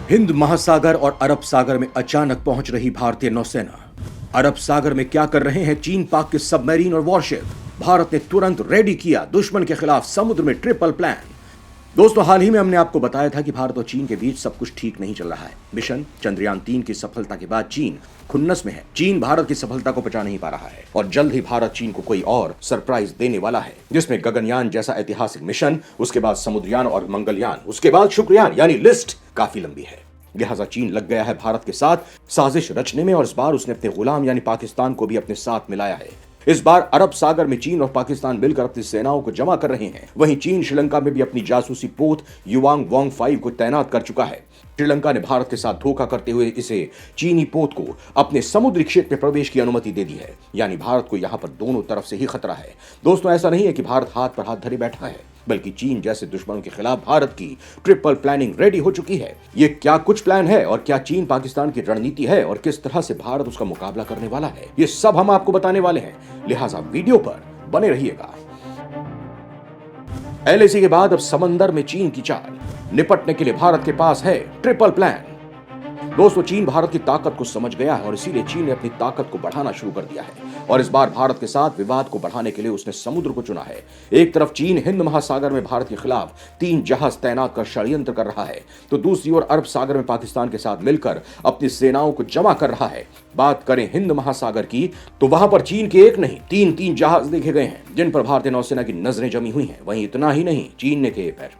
हिंद महासागर और अरब सागर में अचानक पहुंच रही भारतीय नौसेना। अरब सागर में क्या कर रहे हैं चीन पाक के सबमरीन और वॉरशिप। भारत ने तुरंत रेडी किया दुश्मन के खिलाफ समुद्र में ट्रिपल प्लान। दोस्तों, हाल ही में हमने आपको बताया था कि भारत और चीन के बीच सब कुछ ठीक नहीं चल रहा है। मिशन चंद्रयान 3 की सफलता के बाद चीन खुन्नस में है। चीन भारत की सफलता को पचा नहीं पा रहा है और जल्द ही भारत चीन को कोई और सरप्राइज देने वाला है, जिसमें गगनयान जैसा ऐतिहासिक मिशन, उसके बाद समुद्रयान और मंगलयान, उसके बाद शुक्रयान, यानी लिस्ट काफी लंबी है। लिहाजा चीन लग गया है भारत के साथ साजिश रचने में और इस बार उसने अपने गुलाम यानी पाकिस्तान को भी अपने साथ मिलाया है। इस बार अरब सागर में चीन और पाकिस्तान मिलकर अपनी सेनाओं को जमा कर रहे हैं। वहीं चीन श्रीलंका में भी अपनी जासूसी पोत युवांग वांग 5 को तैनात कर चुका है। श्रीलंका ने भारत के साथ धोखा करते हुए इसे चीनी पोत को अपने समुद्री क्षेत्र में प्रवेश की अनुमति दे दी है, यानी भारत को यहां पर दोनों तरफ से ही खतरा है। दोस्तों, ऐसा नहीं है कि भारत हाथ पर हाथ धरे बैठा है, बल्कि चीन जैसे दुश्मनों के खिलाफ भारत की ट्रिपल प्लानिंग रेडी हो चुकी है। ये क्या कुछ प्लान है और क्या चीन पाकिस्तान की रणनीति है और किस तरह से भारत उसका मुकाबला करने वाला है, ये सब हम आपको बताने वाले हैं। लिहाजा वीडियो पर बने रहिएगा। एलएसी के बाद अब समंदर में चीन की चाल। निपटने के लिए भारत के पास है ट्रिपल प्लान। दोस्तों, चीन भारत की ताकत को समझ गया है और इसीलिए चीन ने अपनी ताकत को बढ़ाना शुरू कर दिया है और इस बार भारत के साथ विवाद को बढ़ाने के लिए उसने समुद्र को चुना है। एक तरफ चीन हिंद महासागर में भारत के खिलाफ 3 जहाज तैनात कर षड्यंत्र कर रहा है, तो दूसरी ओर अरब सागर में पाकिस्तान के साथ मिलकर अपनी सेनाओं को जमा कर रहा है। बात करें हिंद महासागर की, तो वहां पर चीन के एक नहीं 3 जहाज देखे गए हैं जिन पर भारतीय नौसेना की नजरें जमी हुई हैं। वहीं इतना ही नहीं, चीन ने किए पैर।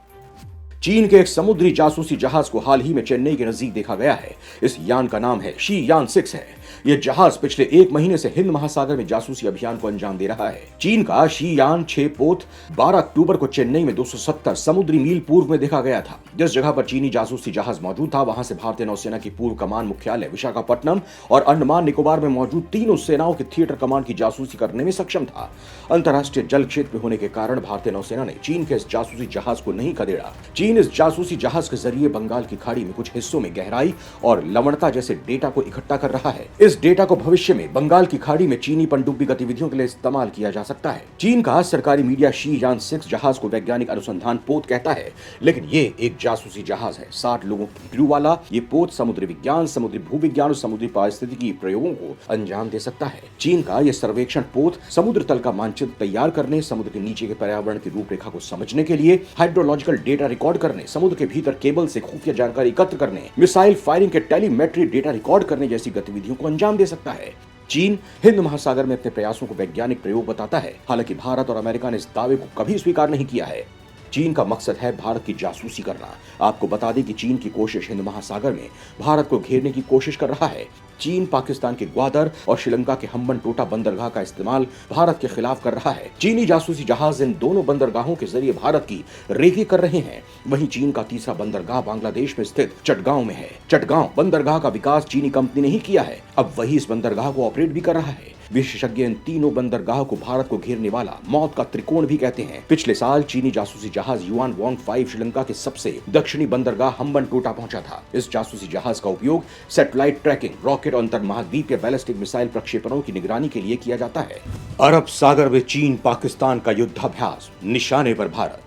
चीन के एक समुद्री जासूसी जहाज को हाल ही में चेन्नई के नजदीक देखा गया है। इस यान का नाम है शी यान 6 है। यह जहाज पिछले 1 महीने से हिंद महासागर में जासूसी अभियान को अंजाम दे रहा है। चीन का शी यान 6 पोत 12 अक्टूबर को चेन्नई में 270 समुद्री मील पूर्व में देखा गया था। जिस जगह पर चीनी जासूसी जहाज मौजूद था, वहां से भारतीय नौसेना की पूर्व कमान मुख्यालय विशाखापट्टनम और अंडमान निकोबार में मौजूद तीनों सेनाओं के थिएटर कमांड की जासूसी करने में सक्षम था। अंतर्राष्ट्रीय जल क्षेत्र में होने के कारण भारतीय नौसेना ने चीन के इस जासूसी जहाज को नहीं खदेड़ा। चीन इस जासूसी जहाज के जरिए बंगाल की खाड़ी में कुछ हिस्सों में गहराई और लवणता जैसे डेटा को इकट्ठा कर रहा है। इस डेटा को भविष्य में बंगाल की खाड़ी में चीनी पनडुब्बी गतिविधियों के लिए इस्तेमाल किया जा सकता है। चीन का सरकारी मीडिया शी यान 6 जहाज को वैज्ञानिक अनुसंधान पोत कहता है, लेकिन ये एक जासूसी जहाज है। 60 लोगों की क्रू वाला ये पोत समुद्री विज्ञान, समुद्री भूविज्ञान और समुद्री पारिस्थितिकी प्रयोगों को अंजाम दे सकता है। चीन का यह सर्वेक्षण पोत समुद्र तल का मानचित्र तैयार करने, समुद्र के नीचे के पर्यावरण की रूपरेखा को समझने के लिए, हाइड्रोलॉजिकल डेटा रिकॉर्ड करने, समुद्र के भीतर केबल से खुफिया जानकारी एकत्र करने, मिसाइल फायरिंग के टेलीमेट्री डेटा रिकॉर्ड करने जैसी गतिविधियों को अंजाम दे सकता है। चीन हिंद महासागर में अपने प्रयासों को वैज्ञानिक प्रयोग बताता है। हालांकि भारत और अमेरिका ने इस दावे को कभी स्वीकार नहीं किया है। चीन का मकसद है भारत की जासूसी करना। आपको बता दें कि चीन की कोशिश हिंद महासागर में भारत को घेरने की कोशिश कर रहा है। चीन पाकिस्तान के ग्वादर और श्रीलंका के हम्बनटोटा बंदरगाह का इस्तेमाल भारत के खिलाफ कर रहा है। चीनी जासूसी जहाज इन दोनों बंदरगाहों के जरिए भारत की रेकी कर रहे हैं। वहीं चीन का तीसरा बंदरगाह बांग्लादेश में स्थित चटगांव में है। चटगांव बंदरगाह का विकास चीनी कंपनी ने ही किया है, अब वही इस बंदरगाह को ऑपरेट भी कर रहा है। विशेषज्ञ इन तीनों बंदरगाहों को भारत को घेरने वाला मौत का त्रिकोण भी कहते हैं। पिछले साल चीनी जासूसी जहाज युआन वांग 5 श्रीलंका के सबसे दक्षिणी बंदरगाह हम्बनटोटा पहुंचा था। इस जासूसी जहाज का उपयोग सैटेलाइट ट्रैकिंग, रॉकेट और अंतर महाद्वीपीय बैलिस्टिक मिसाइल प्रक्षेपणों की निगरानी के लिए किया जाता है। अरब सागर में चीन पाकिस्तान का युद्धाभ्यास, निशाने पर भारत।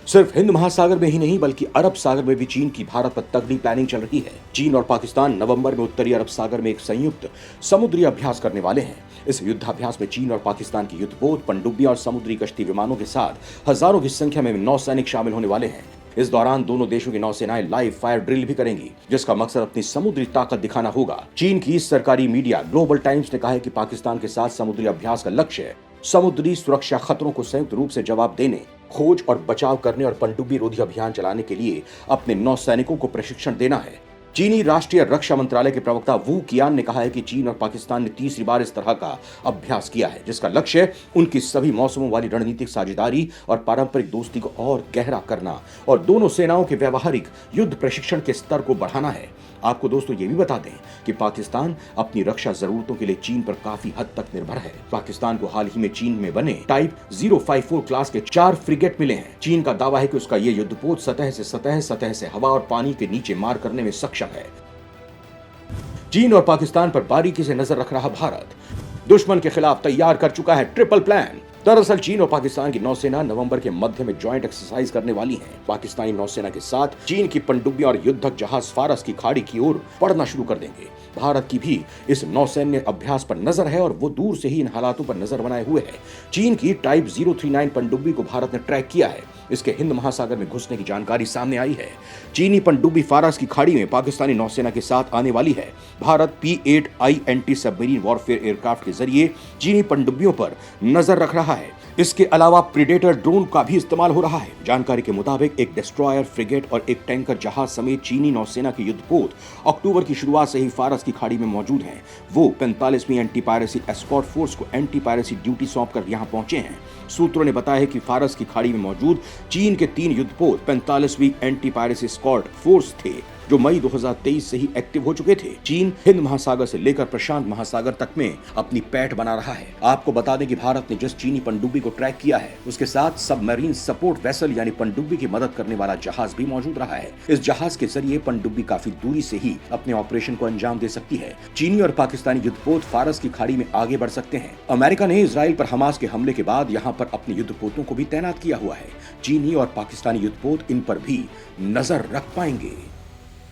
सिर्फ हिंद महासागर में ही नहीं बल्कि अरब सागर में भी चीन की भारत पर तगड़ी प्लानिंग चल रही है। चीन और पाकिस्तान नवंबर में उत्तरी अरब सागर में एक संयुक्त समुद्री अभ्यास करने वाले हैं। इस युद्धाभ्यास में चीन और पाकिस्तान की युद्धपोत, पनडुब्बी और समुद्री कश्ती विमानों के साथ हजारों की संख्या में नौसैनिक शामिल होने वाले हैं। इस दौरान दोनों देशों की नौसेनाएं लाइव फायर ड्रिल भी करेंगी, जिसका मकसद अपनी समुद्री ताकत दिखाना होगा। चीन की सरकारी मीडिया ग्लोबल टाइम्स ने कहा है कि पाकिस्तान के साथ समुद्री अभ्यास का लक्ष्य समुद्री सुरक्षा खतरों को संयुक्त रूप से जवाब देने, खोज और बचाव करने और पनडुब्बी रोधी अभियान चलाने के लिए अपने नौसैनिकों को प्रशिक्षण देना है। चीनी राष्ट्रीय रक्षा मंत्रालय के प्रवक्ता वू कियान ने कहा है कि चीन और पाकिस्तान ने तीसरी बार इस तरह का अभ्यास किया है, जिसका लक्ष्य उनकी सभी मौसमों वाली रणनीतिक साझेदारी और पारंपरिक दोस्ती को और गहरा करना और दोनों सेनाओं के व्यावहारिक युद्ध प्रशिक्षण के स्तर को बढ़ाना है। आपको दोस्तों ये भी बता दें कि पाकिस्तान अपनी रक्षा जरूरतों के लिए चीन पर काफी हद तक निर्भर है। पाकिस्तान को हाल ही में चीन में बने टाइप 054 क्लास के 4 फ्रिगेट मिले हैं। चीन का दावा है कि उसका ये युद्धपोत सतह से हवा और पानी के नीचे मार करने में सक्षम है। चीन और पाकिस्तान पर बारीकी से नजर रख रहा भारत दुश्मन के खिलाफ तैयार कर चुका है ट्रिपल प्लान। दरअसल चीन और पाकिस्तान की नौसेना नवंबर के मध्य में ज्वाइंट एक्सरसाइज करने वाली है। पाकिस्तानी नौसेना के साथ चीन की पनडुब्बियां और युद्धक जहाज फारस की खाड़ी की ओर बढ़ना शुरू कर देंगे। भारत की भी इस नौसैन्य अभ्यास पर नजर है और वो दूर से ही इन हालातों पर नजर बनाए हुए है। चीन की टाइप 039 पनडुब्बी को भारत ने ट्रैक किया है। इसके हिंद महासागर में घुसने की जानकारी सामने आई है। चीनी पनडुब्बी फारस की खाड़ी में पाकिस्तानी नौसेना के साथ आने वाली है। Bharat P-8I anti submarine warfare aircraft के जरिए चीनी पनडुब्बियों पर नजर रख रहा है। इसके अलावा प्रीडेटर ड्रोन का भी इस्तेमाल हो रहा है। जानकारी के मुताबिक एक डिस्ट्रॉयर, फ्रिगेट और एक टैंकर जहाज समेत चीनी नौसेना के युद्धपोत अक्टूबर की शुरुआत से ही फारस की खाड़ी में मौजूद हैं। वो 45वीं एंटी पायरेसी एस्कॉर्ट फोर्स को एंटी पायरेसी ड्यूटी सौंपकर यहां पहुंचे हैं। सूत्रों ने बताया है कि फारस की खाड़ी में मौजूद चीन के 3 युद्धपोत 45वीं एंटी पायरेसी एस्कॉर्ट फोर्स थे, जो मई 2023 से ही एक्टिव हो चुके थे। चीन हिंद महासागर से लेकर प्रशांत महासागर तक में अपनी पैठ बना रहा है। आपको बता दें कि भारत ने जिस चीनी पनडुब्बी को ट्रैक किया है, उसके साथ सबमरीन सपोर्ट वेसल यानी पनडुब्बी की मदद करने वाला जहाज भी मौजूद रहा है। इस जहाज के जरिए पनडुब्बी काफी दूरी से ही अपने ऑपरेशन को अंजाम दे सकती है। चीनी और पाकिस्तानी युद्धपोत फारस की खाड़ी में आगे बढ़ सकते हैं। अमेरिका ने इजराइल पर हमास के हमले के बाद यहाँ पर अपने युद्धपोतों को भी तैनात किया हुआ है। चीनी और पाकिस्तानी युद्धपोत इन पर भी नजर रख पाएंगे।